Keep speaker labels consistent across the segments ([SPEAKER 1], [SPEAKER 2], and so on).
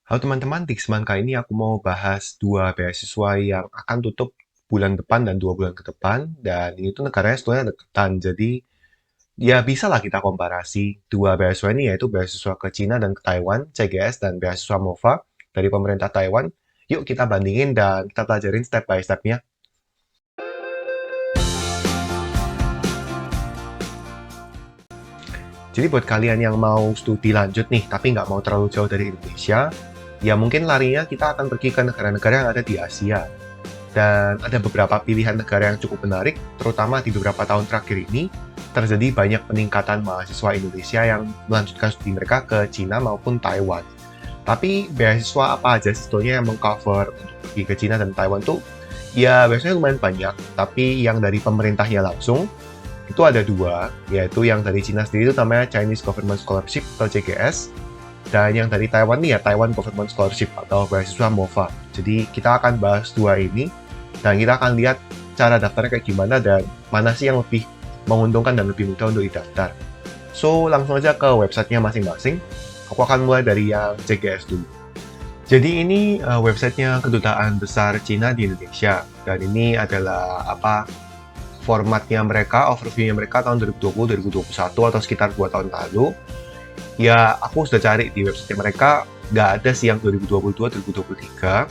[SPEAKER 1] Halo teman-teman, di kesempatan kali ini aku mau bahas dua beasiswa yang akan tutup bulan depan dan 2 bulan ke depan. Dan ini tuh negaranya sebetulnya deketan. Jadi ya bisa lah kita komparasi dua beasiswa ini, yaitu beasiswa ke Cina dan ke Taiwan, CGS dan beasiswa MOVA dari pemerintah Taiwan. Yuk kita bandingin dan kita pelajarin step by step-nya. Jadi buat kalian yang mau studi lanjut nih, tapi nggak mau terlalu jauh dari Indonesia, ya mungkin larinya kita akan pergi ke negara-negara yang ada di Asia. Dan ada beberapa pilihan negara yang cukup menarik, terutama di beberapa tahun terakhir ini, terjadi banyak peningkatan mahasiswa Indonesia yang melanjutkan studi mereka ke Cina maupun Taiwan. Tapi beasiswa apa aja sebetulnya yang mengcover untuk pergi ke Cina dan Taiwan tuh, ya biasanya lumayan banyak, tapi yang dari pemerintahnya langsung, itu ada dua, yaitu yang dari Cina sendiri itu namanya Chinese Government Scholarship atau CGS, dan yang dari Taiwan nih ya Taiwan Government Scholarship atau beasiswa MOVA. Jadi kita akan bahas dua ini dan kita akan lihat cara daftarnya kayak gimana dan mana sih yang lebih menguntungkan dan lebih mudah untuk didaftar. So langsung aja ke websitenya masing-masing. Aku akan mulai dari yang CGS dulu. Jadi ini websitenya Kedutaan Besar Cina di Indonesia dan ini adalah formatnya mereka, overviewnya mereka tahun 2020, 2021 atau sekitar 2 tahun lalu. Ya, aku sudah cari di website mereka, nggak ada sih yang 2022, 2023.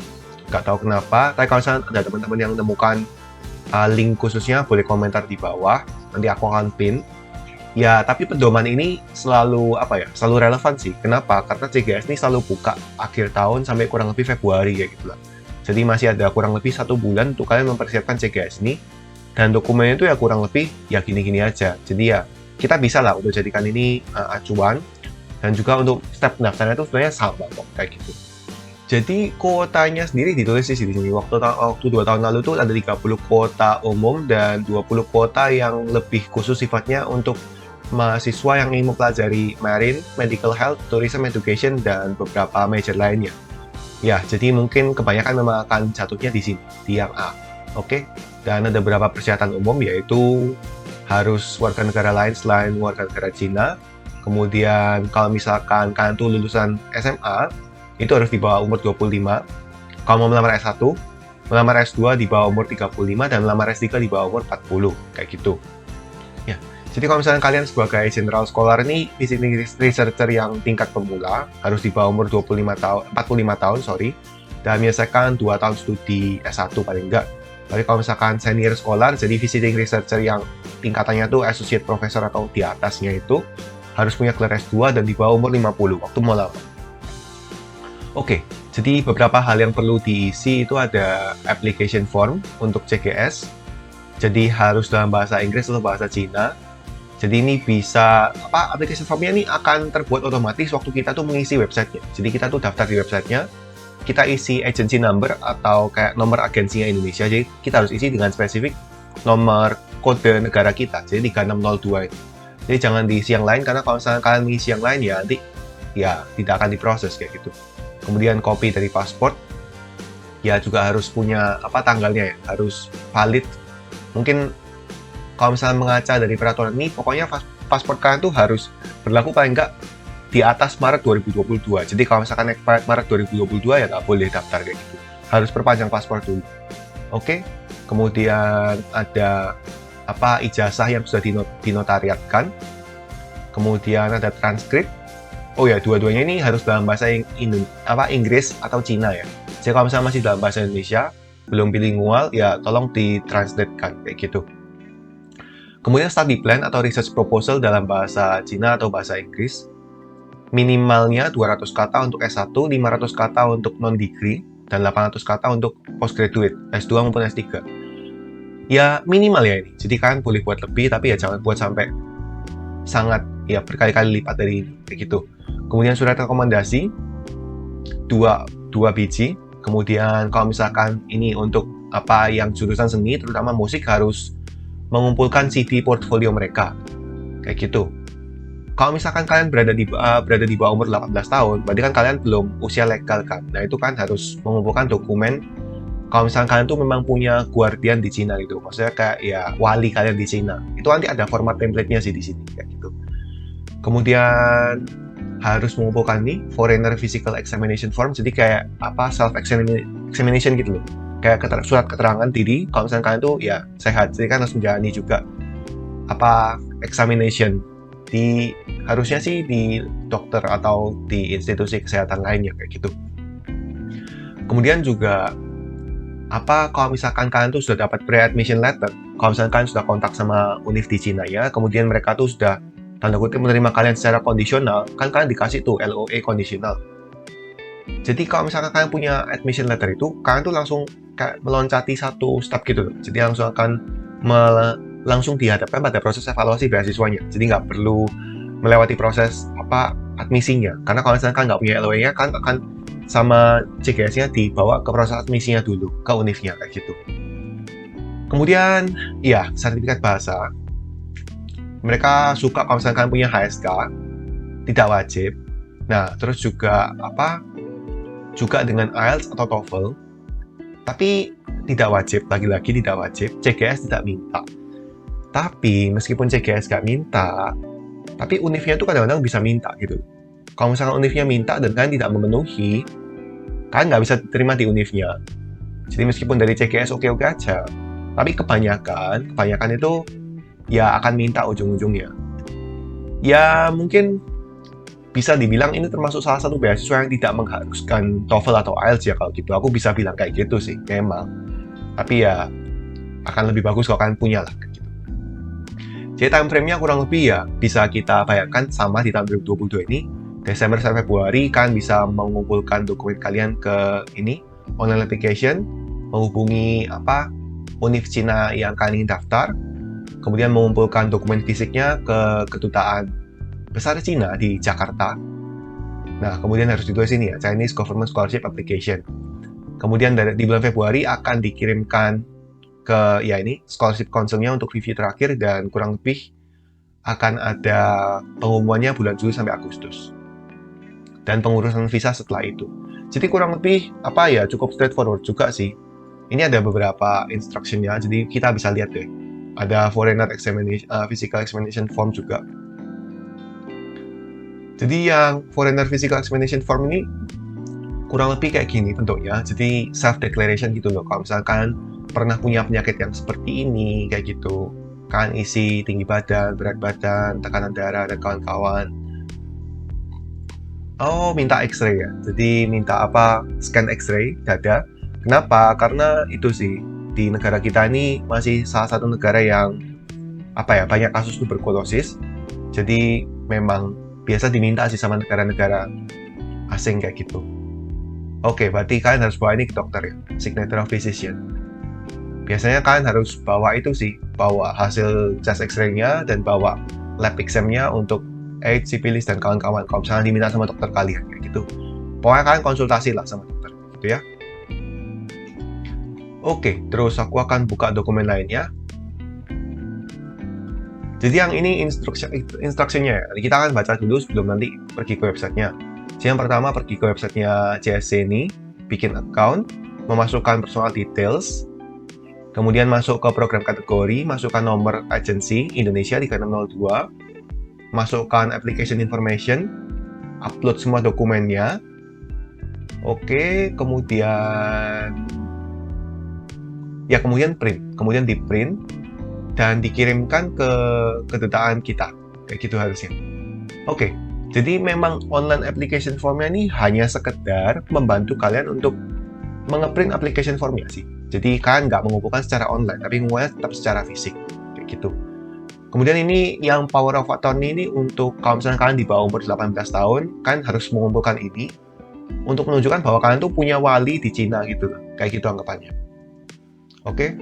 [SPEAKER 1] Nggak tahu kenapa, tapi kalau misalnya ada teman-teman yang menemukan link khususnya, boleh komentar di bawah. Nanti aku akan pin. Ya, tapi pedoman ini selalu relevan sih. Kenapa? Karena CGS ini selalu buka akhir tahun sampai kurang lebih Februari kayak gitu lah. Jadi masih ada kurang lebih 1 bulan untuk kalian mempersiapkan CGS ini. Dan dokumennya itu ya kurang lebih ya gini-gini aja. Jadi ya kita bisa lah untuk jadikan ini acuan. Dan juga untuk step pendaftarannya itu sebenarnya sama kok kayak gitu. Jadi kuotanya sendiri ditulis di sini. Waktu 2 tahun lalu tuh ada 30 kuota umum dan 20 kuota yang lebih khusus sifatnya untuk mahasiswa yang ingin mempelajari marine, medical health, tourism education, dan beberapa major lainnya. Ya, jadi mungkin kebanyakan memang akan jatuhnya di sini, di yang A. Oke, dan ada beberapa persyaratan umum yaitu harus warga negara lain selain warga negara Cina. Kemudian kalau misalkan kalian tuh lulusan SMA, itu harus di bawah umur 25. Kalau mau melamar S1, melamar S2 di bawah umur 35, dan melamar S3 di bawah umur 40, kayak gitu. Ya, jadi kalau misalnya kalian sebagai general scholar ini, visiting researcher yang tingkat pemula, harus di bawah umur 45 tahun, dan menyelesaikan 2 tahun studi S1 paling enggak. Tapi kalau misalkan senior scholar, jadi visiting researcher yang tingkatannya tuh associate professor atau di atasnya itu, harus punya gelar S2 dan di bawah umur 50 waktu mau lamar. Oke, jadi beberapa hal yang perlu diisi itu ada application form untuk CGS. Jadi harus dalam bahasa Inggris atau bahasa Cina. Jadi ini bisa application formnya ini akan terbuat otomatis waktu kita tuh mengisi websitenya. Jadi kita tuh daftar di websitenya, kita isi agency number atau kayak nomor agensinya Indonesia. Jadi kita harus isi dengan spesifik nomor kode negara kita. Jadi 3602 itu. Jadi jangan diisi yang lain karena kalau misalnya kalian mengisi yang lain ya nanti ya tidak akan diproses kayak gitu. Kemudian kopi dari paspor, ya juga harus punya tanggalnya ya, harus valid. Mungkin kalau misalnya mengaca dari peraturan ini, pokoknya paspor kalian tuh harus berlaku paling nggak di atas Maret 2022. Jadi kalau misalkan expired Maret 2022 ya nggak boleh daftar kayak gitu. Harus perpanjang paspor dulu. Oke. Kemudian ada ijazah yang sudah dinotariatkan. Kemudian ada transkrip. Oh ya, dua-duanya ini harus dalam bahasa Inggris atau Cina ya. Jadi kalau misalnya masih dalam bahasa Indonesia, belum bilingual, ya tolong ditranslatekan kayak gitu. Kemudian study plan atau research proposal dalam bahasa Cina atau bahasa Inggris. Minimalnya 200 kata untuk S1, 500 kata untuk non-degree, dan 800 kata untuk postgraduate, S2 maupun S3. Ya minimal ya ini, jadi kalian boleh buat lebih, tapi ya jangan buat sampai sangat ya berkali-kali lipat dari ini, kayak gitu. Kemudian surat rekomendasi 2 biji. Kemudian kalau misalkan ini untuk yang jurusan seni terutama musik harus mengumpulkan CD portfolio mereka kayak gitu. Kalau misalkan kalian berada di bawah umur 18 tahun, berarti kan kalian belum usia legal kan. Nah, itu kan harus mengumpulkan dokumen. Kalau misalkan kalian tuh memang punya guardian di Cina gitu, maksudnya kayak ya wali kalian di Cina. Itu nanti ada format template-nya sih di sini kayak gitu. Kemudian harus mengumpulkan nih Foreigner Physical Examination Form, jadi kayak apa self examination gitu loh, kayak surat keterangan diri kalau misalnya kalian tuh ya sehat, jadi kan harus menjalani juga apa examination harusnya sih di dokter atau di institusi kesehatan lainnya kayak gitu. Kemudian juga apa kalau misalkan kalian tuh sudah dapat pre-admission letter, kalau misalkan kalian sudah kontak sama univ di Cina ya, kemudian mereka tuh sudah tanda kutip menerima kalian secara kondisional, kan kalian dikasih tuh LOA kondisional. Jadi kalau misalkan kalian punya admission letter itu, kalian tuh langsung kayak meloncati satu step gitu loh. Jadi langsung akan langsung dihadapkan pada proses evaluasi beasiswanya. Jadi nggak perlu melewati proses apa admisinya. Karena kalau misalkan kalian nggak punya LOA-nya, kan akan sama CGS-nya dibawa ke proses admisinya dulu ke univnya kayak gitu. Kemudian, ya sertifikat bahasa. Mereka suka kalau misalkan kalian punya HSK, tidak wajib. Nah, terus juga apa? Juga dengan IELTS atau TOEFL, tapi tidak wajib. Lagi-lagi tidak wajib. CGS tidak minta. Tapi meskipun CGS nggak minta, tapi univnya tuh kadang-kadang bisa minta gitu. Kalau misalkan univnya minta dan kalian tidak memenuhi, kalian nggak bisa terima di univnya. Jadi meskipun dari CGS oke-oke aja, tapi kebanyakan itu ya akan minta ujung-ujungnya. Ya mungkin bisa dibilang ini termasuk salah satu beasiswa yang tidak mengharuskan TOEFL atau IELTS ya kalau gitu. Aku bisa bilang kayak gitu sih, memang. Tapi ya akan lebih bagus kalau kalian punya lah. Gitu. Jadi time frame-nya kurang lebih ya bisa kita bayangkan sama di tahun 2022 ini. Desember sampai Februari kalian bisa mengumpulkan dokumen kalian ke ini online application, menghubungi apa univ Cina yang kalian ingin daftar, kemudian mengumpulkan dokumen fisiknya ke kedutaan besar Cina di Jakarta. Nah, kemudian harus ditulis ini ya, Chinese Government Scholarship Application. Kemudian di bulan Februari akan dikirimkan ke ya ini scholarship council-nya untuk review terakhir dan kurang lebih akan ada pengumumannya bulan Juli sampai Agustus. Dan pengurusan visa setelah itu. Jadi kurang lebih apa ya cukup straightforward juga sih. Ini ada beberapa instruction-nya, jadi kita bisa lihat deh. Ada Foreigner Physical Examination Form juga. Jadi yang Foreigner Physical Examination Form ini kurang lebih kayak gini bentuknya. Jadi self-declaration gitu loh. Kalau misalkan pernah punya penyakit yang seperti ini, kayak gitu. Kalian isi tinggi badan, berat badan, tekanan darah, dan kawan-kawan. Oh, minta X-ray ya. Jadi minta apa? Scan X-ray dada. Kenapa? Karena itu sih. Di negara kita ini masih salah satu negara yang apa ya banyak kasus tuberkulosis. Jadi memang biasa diminta sih sama negara-negara asing kayak gitu. Oke, berarti kalian harus bawa ini ke dokter ya, signature of physician. Biasanya kalian harus bawa itu sih, bawa hasil chest X-ray-nya dan bawa lab exam-nya untuk AIDS, syphilis dan kawan-kawan. Kalau misalnya diminta sama dokter kalian kayak gitu. Pokoknya kalian konsultasi lah sama dokter, gitu ya. Oke, terus aku akan buka dokumen lainnya. Jadi yang ini instruksinya ya. Kita akan baca dulu sebelum nanti pergi ke websitenya. Jadi yang pertama pergi ke websitenya CSC ini, bikin account, memasukkan personal details, kemudian masuk ke program kategori, masukkan nomor agensi Indonesia 3602, masukkan application information, upload semua dokumennya. Oke, kemudian print, kemudian di print dan dikirimkan ke kedutaan kita, kayak gitu harusnya. Oke, jadi memang online application formnya ini hanya sekedar membantu kalian untuk mengeprint application formnya sih. Jadi kalian nggak mengumpulkan secara online, tapi mengumpulkan tetap secara fisik, kayak gitu. Kemudian ini yang power of attorney ini untuk kalau misalnya kalian di bawah umur 18 tahun, kalian harus mengumpulkan ini untuk menunjukkan bahwa kalian tuh punya wali di Cina gitu, kayak gitu anggapannya. Oke,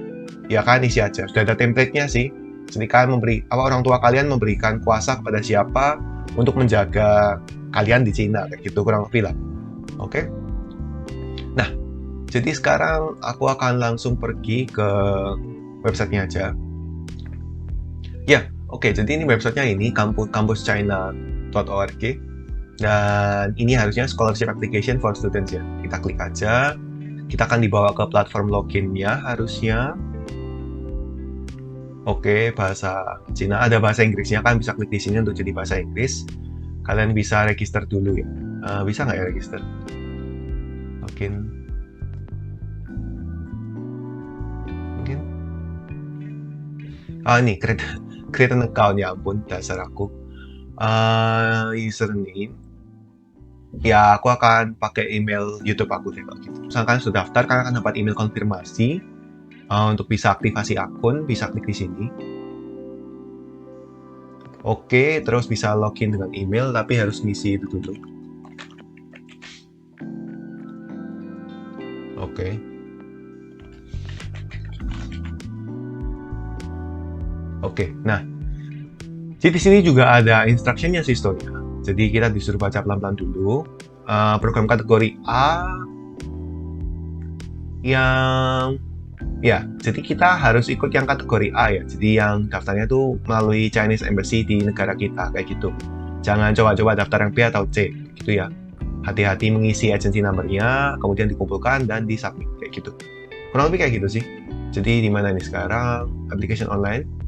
[SPEAKER 1] ya kalian isi aja. Sudah ada template-nya sih. Jadi kalian orang tua kalian memberikan kuasa kepada siapa untuk menjaga kalian di Cina, kayak gitu kurang lebih lah. Oke. Nah, jadi sekarang aku akan langsung pergi ke websitenya aja. Ya, oke. Jadi ini websitenya ini campuschina.org dan ini harusnya scholarship application for students ya. Kita klik aja. Kita akan dibawa ke platform login-nya harusnya. Oke, bahasa Cina. Ada bahasa Inggrisnya kan, bisa klik di sini untuk jadi bahasa Inggris. kalian bisa register dulu ya. Bisa nggak ya register? Mungkin ini create an account, ya ampun dasar aku. Username, ya aku akan pakai email YouTube aku deh kalau gitu. Misalkan sudah daftar, kalian akan dapat email konfirmasi untuk bisa aktivasi akun, bisa klik di sini. Oke, terus bisa login dengan email, tapi harus ngisi itu dulu. Oke. Oke, nah, jadi di sini juga ada instructionnya sih Storia. Jadi kita disuruh baca pelan-pelan dulu. Program kategori A yang ya, jadi kita harus ikut yang kategori A ya. Jadi yang daftarnya tuh melalui Chinese Embassy di negara kita kayak gitu. Jangan coba-coba daftar yang B atau C gitu ya. Hati-hati mengisi agency number-nya, kemudian dikumpulkan dan disubmit kayak gitu. Kurang lebih kayak gitu sih. Jadi di mana ini sekarang? Application online.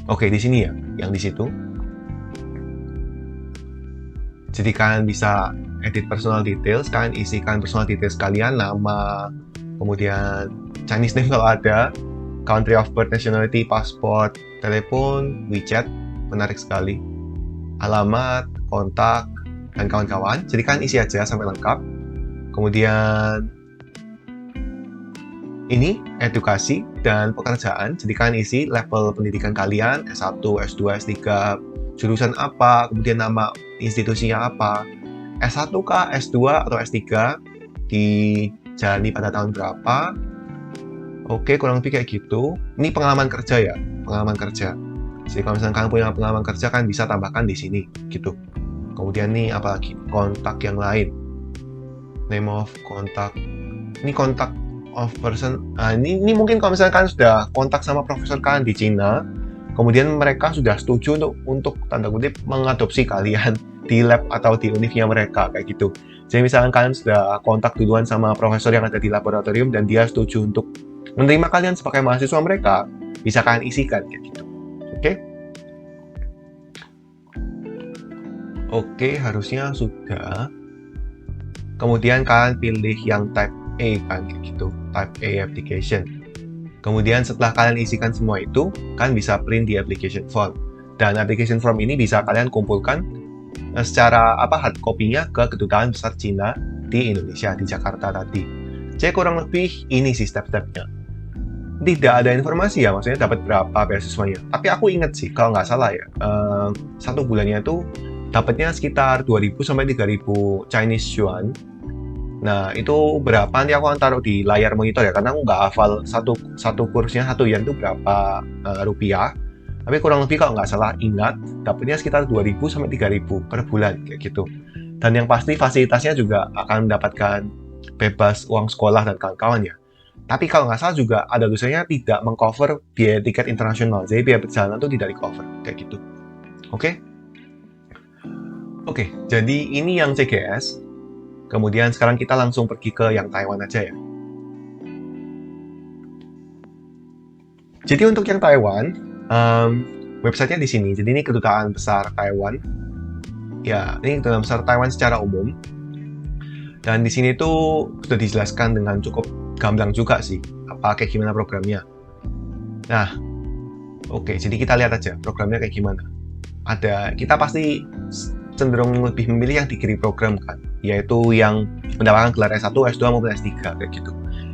[SPEAKER 1] Oke, di sini ya, yang di situ. Jadi kalian bisa edit personal details, kalian isikan personal details kalian, nama, kemudian Chinese name kalau ada, country of birth, nationality, passport, telepon, WeChat, menarik sekali, alamat, kontak, dan kawan-kawan. Jadi kalian isi aja sampai lengkap. Kemudian ini edukasi dan pekerjaan. Jadi kalian isi level pendidikan kalian, S1, S2, S3, jurusan apa, kemudian nama institusinya apa, S1 kah, S2 atau S3, dijalani pada tahun berapa. Oke, kurang lebih kayak gitu. Ini pengalaman kerja ya, pengalaman kerja. Jadi kalau misalnya kalian punya pengalaman kerja, kan bisa tambahkan di sini, gitu. Kemudian nih apalagi kontak yang lain, name of kontak. Ini kontak of person. Ini mungkin kalau misalnya kalian sudah kontak sama profesor kalian di Cina, kemudian mereka sudah setuju untuk tanda kutip mengadopsi kalian di lab atau di univnya mereka kayak gitu. Jadi misalnya kalian sudah kontak duluan sama profesor yang ada di laboratorium dan dia setuju untuk menerima kalian sebagai mahasiswa mereka, bisa kalian isikan kayak gitu. Oke? Oke, harusnya sudah. Kemudian kalian pilih yang type A kan kayak gitu, type A application. Kemudian setelah kalian isikan semua itu, kalian bisa print di application form. Dan application form ini bisa kalian kumpulkan secara hard copy-nya ke Kedutaan Besar Cina di Indonesia, di Jakarta tadi. Jadi kurang lebih ini sih step-stepnya. Tidak ada informasi ya, maksudnya dapat berapa beasiswanya. Tapi aku inget sih, kalau nggak salah ya, satu bulannya itu dapatnya sekitar 2.000 sampai 3.000 Chinese Yuan. Nah, itu berapa nanti aku akan taruh di layar monitor ya, karena aku nggak hafal satu kursnya, 1 yuan itu berapa rupiah. Tapi kurang lebih kalau nggak salah ingat, dapatnya sekitar 2.000 sampai 3.000 per bulan, kayak gitu. Dan yang pasti fasilitasnya juga akan mendapatkan bebas uang sekolah dan kawan-kawan ya. Tapi kalau nggak salah juga ada tulisannya tidak mengcover biaya tiket internasional, jadi biaya perjalanan itu tidak di-cover, kayak gitu. Oke? Oke, jadi ini yang CGS. Kemudian sekarang kita langsung pergi ke yang Taiwan aja ya. Jadi untuk yang Taiwan, websitenya di sini. Jadi ini Kedutaan Besar Taiwan. Ya, ini Kedutaan Besar Taiwan secara umum. Dan di sini tuh sudah dijelaskan dengan cukup gamblang juga sih, kayak gimana programnya. Nah, oke, jadi kita lihat aja programnya kayak gimana. Kita pasti cenderung lebih memilih yang degree program kan, yaitu yang mendapatkan gelar S1, S2 maupun S3 kayak gitu.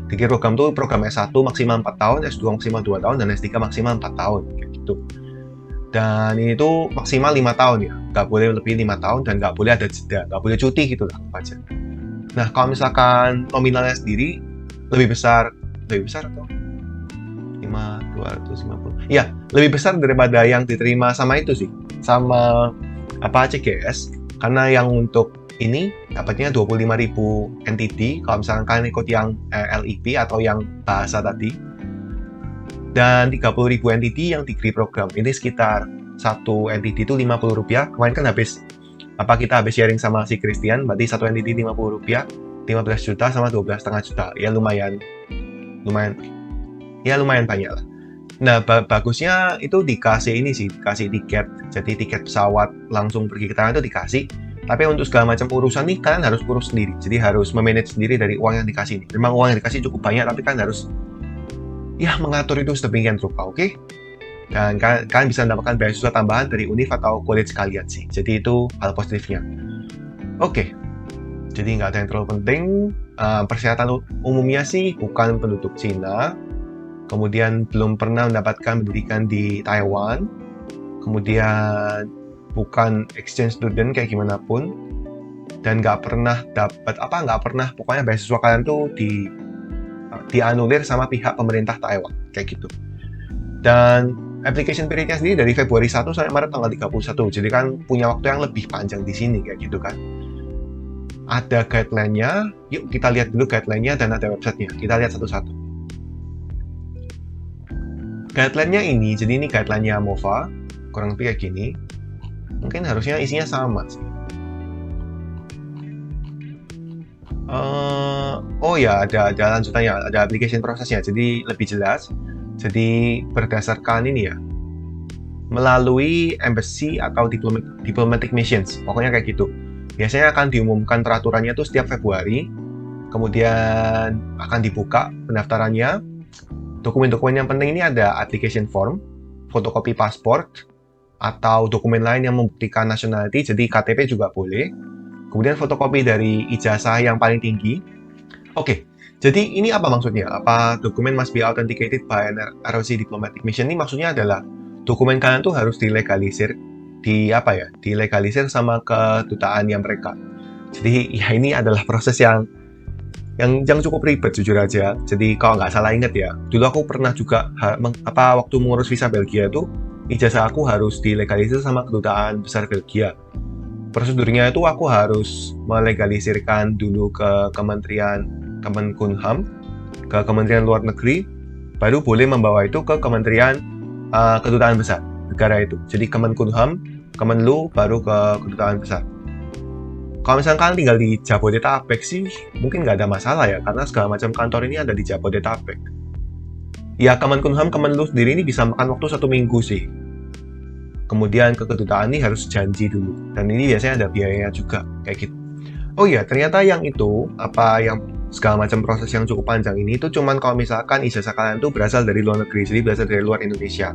[SPEAKER 1] Degree program tuh program S1 maksimal 4 tahun, S2 maksimal 2 tahun, dan S3 maksimal 4 tahun kayak gitu. Dan ini tuh maksimal 5 tahun ya, nggak boleh lebih 5 tahun dan nggak boleh ada jeda, nggak boleh cuti gitu lah aja. Nah, kalau misalkan nominalnya sendiri lebih besar atau 250. Ya, lebih besar daripada yang diterima sama itu sih, sama CGS, karena yang untuk ini dapatnya 25.000 NTD kalau misalkan kalian ikut yang LIP atau yang bahasa tadi, dan 30.000 NTD yang degree program. Ini sekitar satu NTD itu 50 rupiah. Kemarin kan kita habis sharing sama si Christian, berarti satu NTD 50 rupiah, 15 juta sama 12,5 juta. Ya lumayan banyak lah. Nah, bagusnya itu dikasih ini sih, dikasih tiket. Jadi tiket pesawat langsung pergi ke Taiwan itu dikasih. Tapi untuk segala macam urusan nih, kalian harus urus sendiri. Jadi harus memanage sendiri dari uang yang dikasih nih. Memang uang yang dikasih cukup banyak, tapi kan harus ya mengatur itu sedemikian rupa, oke? Dan kalian bisa mendapatkan beasiswa tambahan dari univ atau college kalian sih. Jadi itu hal positifnya. Oke, jadi nggak ada yang terlalu penting. Persyaratan umumnya sih bukan penduduk Cina, kemudian belum pernah mendapatkan pendidikan di Taiwan, kemudian bukan exchange student kayak gimana pun, dan nggak pernah pokoknya beasiswa kalian tuh dianulir sama pihak pemerintah Taiwan kayak gitu. Dan application periodnya sendiri dari Februari 1 sampai Maret tanggal 31, jadi kan punya waktu yang lebih panjang di sini kayak gitu kan. Ada guideline-nya, yuk kita lihat dulu guideline-nya dan ada website-nya. Kita lihat satu-satu. Guideline-nya ini, jadi ini guideline-nya MOFA, kurang lebih kayak gini. Mungkin harusnya isinya sama sih. Oh ya, ada lanjutannya, ada application prosesnya, jadi lebih jelas. Jadi berdasarkan ini ya, melalui embassy atau diplomatic missions, pokoknya kayak gitu. Biasanya akan diumumkan peraturannya itu setiap Februari, kemudian akan dibuka pendaftarannya. Dokumen-dokumen yang penting ini ada application form, fotokopi paspor, atau dokumen lain yang membuktikan nationality, jadi KTP juga boleh. Kemudian fotokopi dari ijazah yang paling tinggi. Oke, jadi ini apa maksudnya? Apa dokumen must be authenticated by an ROC diplomatic mission? Ini maksudnya adalah dokumen kalian tuh harus dilegalisir, dilegalisir sama kedutaannya mereka. Jadi ya ini adalah proses yang cukup ribet jujur aja. Jadi kalau nggak salah inget ya, dulu aku pernah juga waktu mengurus visa Belgia tuh ijazah aku harus dilegalisir sama kedutaan besar Belgia. Prosedurnya itu aku harus melegalisirkan dulu ke Kemenkumham, ke Kementerian Luar Negeri, baru boleh membawa itu ke Kementerian Kedutaan Besar negara itu. Jadi Kemenkumham, Kemenlu, baru ke Kedutaan Besar. Kalau misalkan kalian tinggal di Jabodetabek sih, mungkin nggak ada masalah ya, karena segala macam kantor ini ada di Jabodetabek. Ya, Kemenkumham, Kemenlu sendiri ini bisa makan waktu 1 minggu sih. Kemudian ke kedutaan ini harus janji dulu, dan ini biasanya ada biayanya juga, kayak gitu. Oh iya, ternyata yang segala macam proses yang cukup panjang ini itu cuman kalau misalkan ijazah kalian tuh berasal dari luar negeri, jadi berasal dari luar Indonesia.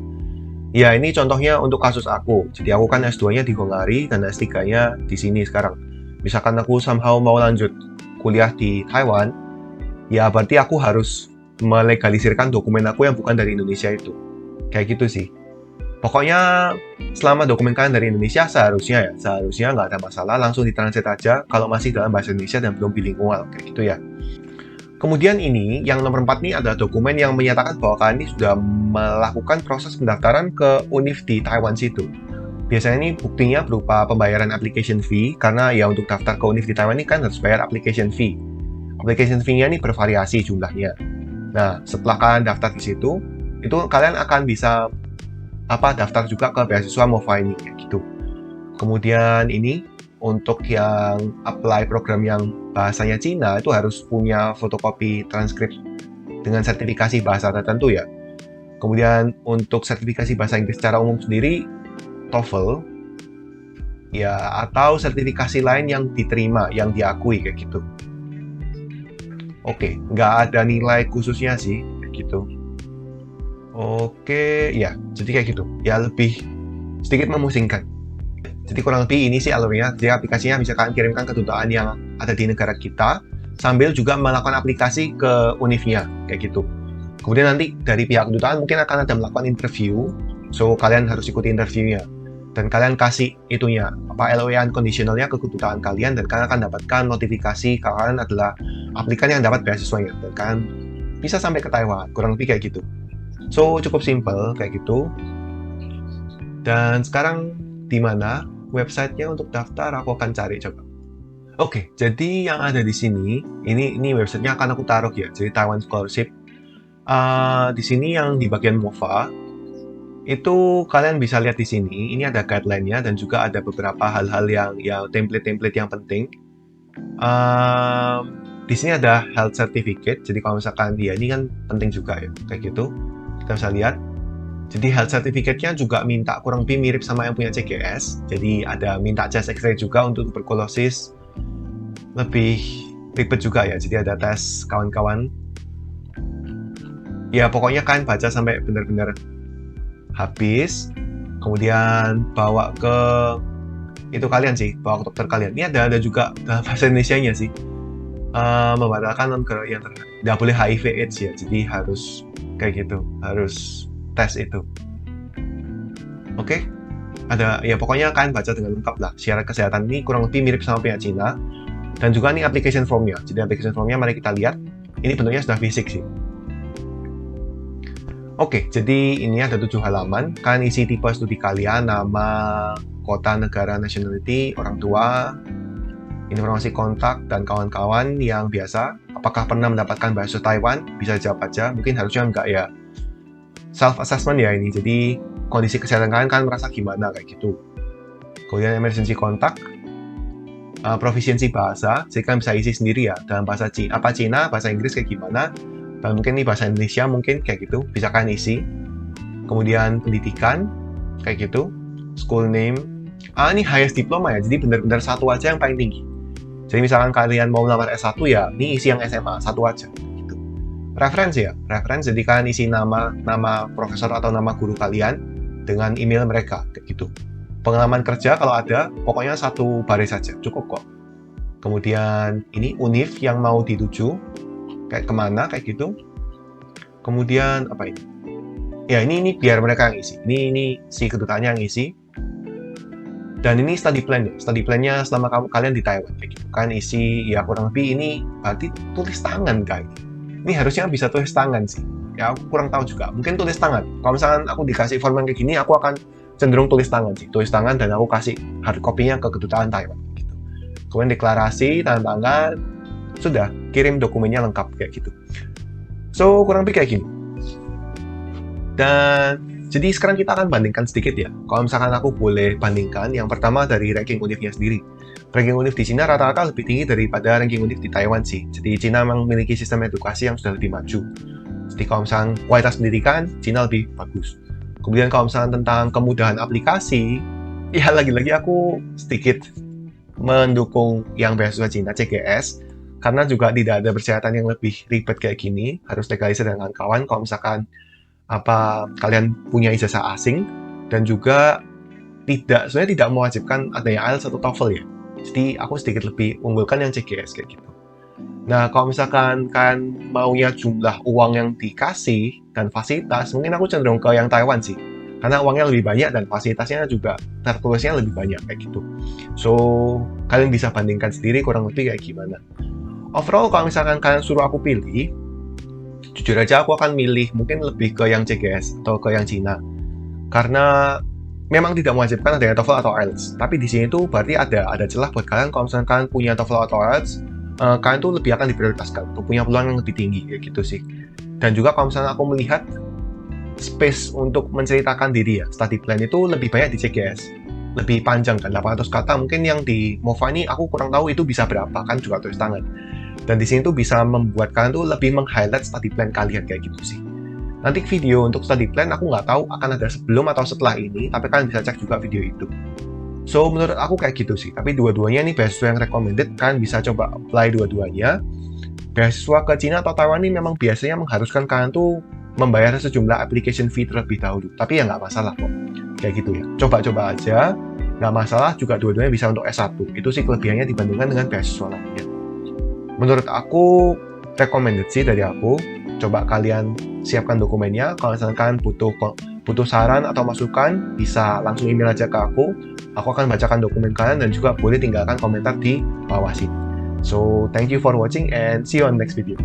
[SPEAKER 1] Ya, ini contohnya untuk kasus aku. Jadi aku kan S2-nya di Hongkari dan S3-nya di sini sekarang. Misalkan aku somehow mau lanjut kuliah di Taiwan, ya berarti aku harus melegalisirkan dokumen aku yang bukan dari Indonesia itu. Kayak gitu sih. Pokoknya selama dokumen kalian dari Indonesia seharusnya nggak ada masalah, langsung ditranslate aja kalau masih dalam bahasa Indonesia dan belum bilingual, kayak gitu ya. Kemudian ini, yang nomor 4 nih adalah dokumen yang menyatakan bahwa kalian ini sudah melakukan proses pendaftaran ke univ di Taiwan situ. Biasanya ini buktinya berupa pembayaran application fee, karena ya untuk daftar ke univ di Taiwan ini kan harus bayar application fee. Application fee-nya ini bervariasi jumlahnya. Nah, setelah kalian daftar di situ, itu kalian akan bisa daftar juga ke beasiswa MOFA ini kayak gitu. Kemudian ini untuk yang apply program yang bahasanya Cina itu harus punya fotokopi transkrip dengan sertifikasi bahasa tertentu ya. Kemudian untuk sertifikasi bahasa Inggris secara umum sendiri TOEFL ya, atau sertifikasi lain yang diterima, yang diakui kayak gitu. Oke, nggak ada nilai khususnya sih kayak gitu. Oke, ya, jadi kayak gitu. Ya, lebih sedikit memusingkan. Jadi kurang lebih ini sih alurnya. Jadi aplikasinya bisa kalian kirimkan ke kedutaan yang ada di negara kita, sambil juga melakukan aplikasi ke univnya, kayak gitu. Kemudian nanti dari pihak kedutaan mungkin akan ada melakukan interview, so kalian harus ikuti interviewnya. Dan kalian kasih itunya, LOA unconditionalnya ke kedutaan kalian, dan kalian akan dapatkan notifikasi kalau kalian adalah aplikan yang dapat beasiswanya. Dan kalian bisa sampai ke Taiwan, kurang lebih kayak gitu. So, cukup simple kayak gitu. Dan sekarang di mana websitenya untuk daftar? Aku akan cari coba. Oke, jadi yang ada di sini, ini websitenya akan aku taruh ya. Jadi Taiwan Scholarship. Di sini yang di bagian MOFA, itu kalian bisa lihat di sini. Ini ada guideline-nya dan juga ada beberapa hal-hal yang template-template yang penting. Di sini ada health certificate. Jadi kalau misalkan ini kan penting juga ya, kayak gitu. Kita bisa lihat. Jadi health certificate-nya juga minta kurang lebih mirip sama yang punya CGS. Jadi ada minta chest X-ray juga untuk tuberkulosis. Lebih ribet juga ya, jadi ada tes kawan-kawan. Ya pokoknya kalian baca sampai benar-benar habis. Kemudian bawa ke itu kalian sih, bawa ke dokter kalian. Ini ada juga dalam bahasa Indonesianya sih. Membatalkan yang tidak boleh HIV/AIDS ya, jadi harus kayak gitu, harus tes itu. Oke, ada ya pokoknya kalian baca dengan lengkap lah. Syarat kesehatan ini kurang lebih mirip sama pihak Cina, dan juga ini application formnya. Jadi application formnya mari kita lihat. Ini bentuknya sudah fisik sih. Oke, jadi ini ada 7 halaman. Kalian isi tipe studi kalian, nama, kota, negara, nationality, orang tua, informasi kontak, dan kawan-kawan yang biasa. Apakah pernah mendapatkan beasiswa Taiwan? Bisa jawab aja. Mungkin harusnya enggak ya. Self-assessment ya ini. Jadi kondisi kesehatan kalian merasa gimana kayak gitu. Kemudian emergency kontak, proficiency bahasa. Jadi kalian bisa isi sendiri ya. Dalam bahasa Cina, bahasa Inggris kayak gimana. Dan mungkin ini bahasa Indonesia mungkin kayak gitu. Bisa kalian isi. Kemudian pendidikan, kayak gitu. School name. Ini highest diploma ya. Jadi benar-benar satu aja yang paling tinggi. Jadi misalkan kalian mau melamar S1 ya, ini isi yang SMA, satu aja. Gitu. Referensi ya, referensi. Jadi kalian isi nama profesor atau nama guru kalian dengan email mereka, kayak gitu. Pengalaman kerja kalau ada, pokoknya satu baris saja, cukup kok. Kemudian ini univ yang mau dituju, kayak kemana, kayak gitu. Kemudian apa ini? Ya ini biar mereka yang isi. Ini si kedutaannya yang isi. Dan ini study plan ya. Study plan-nya selama kalian di Taiwan kayak gitu. Kan isi ya kurang lebih ini berarti tulis tangan guys. Ini harusnya bisa tulis tangan sih. Ya aku kurang tahu juga. Mungkin tulis tangan. Kalau misalkan aku dikasih form kayak gini, aku akan cenderung tulis tangan sih. Tulis tangan dan aku kasih hard copy-nya ke kedutaan Taiwan gitu. Kemudian deklarasi, tanda tangan, sudah kirim dokumennya lengkap kayak gitu. So kurang lebih kayak gini. Dan jadi sekarang kita akan bandingkan sedikit ya. Kalau misalkan aku boleh bandingkan, yang pertama dari ranking univnya sendiri. Ranking univ di Cina rata-rata lebih tinggi daripada ranking univ di Taiwan sih. Jadi Cina memang memiliki sistem edukasi yang sudah lebih maju. Jadi kalau misalkan kualitas pendidikan, Cina lebih bagus. Kemudian kalau misalkan tentang kemudahan aplikasi, ya lagi-lagi aku sedikit mendukung yang beasiswa Cina, CGS. Karena juga tidak ada persyaratan yang lebih ribet kayak gini. Harus legalisir dengan kawan kalau misalkan kalian punya ijazah asing, dan juga sebenarnya tidak mewajibkan adanya IELTS atau TOEFL ya. Jadi aku sedikit lebih unggulkan yang CGS kayak gitu. Nah kalau misalkan kalian maunya jumlah uang yang dikasih dan fasilitas, mungkin aku cenderung ke yang Taiwan sih, karena uangnya lebih banyak dan fasilitasnya juga tertulisnya lebih banyak kayak gitu. So kalian bisa bandingkan sendiri kurang lebih kayak gimana. Overall kalau misalkan kalian suruh aku pilih, jujur aja aku akan milih mungkin lebih ke yang CGS atau ke yang Cina. Karena memang tidak mewajibkan adanya TOEFL atau IELTS. Tapi di sini tuh berarti ada celah buat kalian kalau misalnya kalian punya TOEFL atau IELTS, kalian tuh lebih akan diprioritaskan untuk punya peluang yang lebih tinggi kayak gitu sih. Dan juga kalau misalnya aku melihat space untuk menceritakan diri ya, study plan itu lebih banyak di CGS. Lebih panjang kan, 800 kata. Mungkin yang di MOVA ini aku kurang tahu itu bisa berapa, kan juga tulis tangan. Dan di sini tuh bisa membuat kalian tuh lebih meng-highlight study plan kalian kayak gitu sih. Nanti video untuk study plan aku nggak tahu akan ada sebelum atau setelah ini, tapi kalian bisa cek juga video itu. So menurut aku kayak gitu sih. Tapi dua-duanya nih beasiswa yang recommended, kalian bisa coba apply dua-duanya. Beasiswa ke Cina atau Taiwan ini memang biasanya mengharuskan kalian tuh membayar sejumlah application fee terlebih dahulu. Tapi ya nggak masalah kok. Kayak gitu ya. Coba-coba aja, nggak masalah. Juga dua-duanya bisa untuk S1. Itu sih kelebihannya dibandingkan dengan beasiswa lainnya. Menurut aku recommended sih dari aku. Coba kalian siapkan dokumennya. Kalau misalkan kalian butuh saran atau masukan, bisa langsung email aja ke aku. Aku akan bacakan dokumen kalian dan juga boleh tinggalkan komentar di bawah sini. So, thank you for watching and see you on next video.